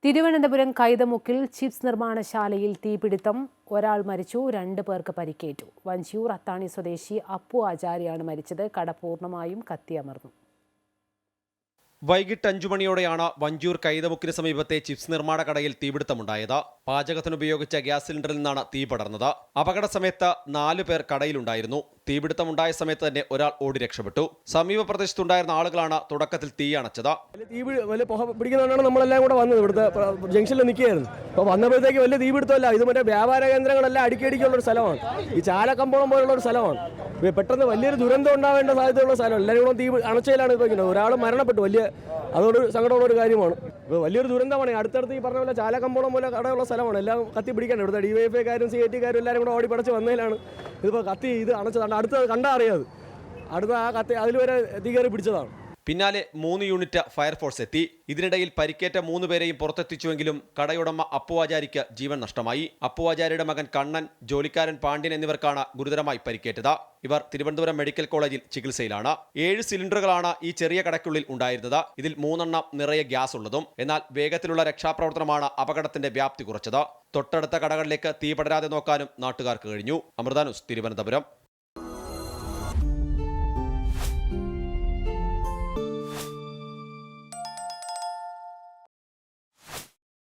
Thiruvananthapuram കൈതമുക്കിൽ chips നിർമ്മാണശാലയിൽ തീപിടുത്തം. ഒരാൾ മരിച്ചു, 2 പേർക്ക് പരിക്കേറ്റു. വഞ്ചിയൂർ അത്താണി സ്വദേശി അപ്പു ആചാര്യാണ് മരിച്ചത്. കട പൂർണ്ണമായും കത്തിയമർന്നു. വൈകിട്ട് 5 മണിയോടെയാണ് വഞ്ചിയൂർ കൈതമുക്കിന് സമീപത്തെ ചിപ്സ് നിർമ്മാണ കടയിൽ തീപിടുത്തമുണ്ടായത്. പാചകത്തിനുപയോഗിച്ച ഗ്യാസ് സിലിണ്ടറിൽ നിന്നാണ് തീ പടർന്നത്. അപകട സമയത്ത് 4 പേർ കടയിലുണ്ടായിരുന്നു. തീപിടുത്തമുണ്ടായ സമയത്ത് തന്നെ ഒരാൾ ഓടി രക്ഷപ്പെട്ടു. സമീപ പ്രദേശത്തുണ്ടായിരുന്ന ആളുകളാണ് തുടക്കത്തിൽ തീ അണച്ചത്. വലിയ പുക പിടിക്കുന്നതുകൊണ്ടാണ് നമ്മളെല്ലാം കൂടെ വന്നത്. ഇവിടുത്തെ ജംഗ്ഷനിൽ നിൽക്കുകയായിരുന്നു. അപ്പോൾ വന്നപ്പോഴത്തേക്ക് വലിയ തീപിടുത്തമല്ല, ഇത് മറ്റേ വ്യാപാര കേന്ദ്രങ്ങളെല്ലാം അടുക്കിയുള്ളൊരു സ്ഥലമാണ്. ഈ ചാലക്കമ്പോളം പോലുള്ള ഒരു സ്ഥലമാണ്. പെട്ടെന്ന് വലിയൊരു ദുരന്തം ഉണ്ടാവേണ്ട സാധ്യതയുള്ള സ്ഥലം. എല്ലാവരും കൂടെ തീ അണച്ചയിലാണ് ഇപ്പോൾ ഇങ്ങനെ ഒരാൾ മരണപ്പെട്ടു. അതൊരു സങ്കടമുള്ള ഒരു കാര്യമാണ്. ഇപ്പോൾ വലിയൊരു ദുരന്തമാണ്. അടുത്തടുത്ത് ഈ പറഞ്ഞ പോലെ ചാലക്കമ്പോളം പോലെ കടയുള്ള സ്ഥലമാണ്. എല്ലാം കത്തി പിടിക്കാണ്ട് ഇവിടുത്തെ DYFIക്കാരും CIT-കാരും എല്ലാവരും കൂടെ ഓടിപ്പടച്ച് വന്നതിലാണ് ഇതിപ്പോൾ കത്തി ഇത് അണച്ചതാണ്. അടുത്ത് കണ്ടാൽ അറിയാത്. അടുത്ത ആ കത്തി അതിൽ വരെ തീ കയറി പിടിച്ചതാണ്. പിന്നാലെ 3 യൂണിറ്റ് ഫയർഫോഴ്സ് എത്തി. ഇതിനിടയിൽ പരിക്കേറ്റ 3 പേരെയും പുറത്തെത്തിച്ചുവെങ്കിലും കടയുടമ അപ്പു ആചാരിക്ക് ജീവൻ നഷ്ടമായി. അപ്പു ആചാരിയുടെ മകൻ കണ്ണൻ, ജോലിക്കാരൻ പാണ്ഡ്യൻ എന്നിവർക്കാണ് ഗുരുതരമായി പരിക്കേറ്റത്. ഇവർ തിരുവനന്തപുരം മെഡിക്കൽ കോളേജിൽ ചികിത്സയിലാണ്. 7 സിലിണ്ടറുകളാണ് ഈ ചെറിയ കടയ്ക്കുള്ളിൽ ഉണ്ടായിരുന്നത്. ഇതിൽ 3 എണ്ണം നിറയെ ഗ്യാസ് ഉള്ളതും. എന്നാൽ വേഗത്തിലുള്ള രക്ഷാപ്രവർത്തനമാണ് അപകടത്തിന്റെ വ്യാപ്തി കുറച്ചത്. തൊട്ടടുത്ത കടകളിലേക്ക് തീ പടരാതെ നോക്കാനും നാട്ടുകാർക്ക് കഴിഞ്ഞു. അമൃത ന്യൂസ്, തിരുവനന്തപുരം.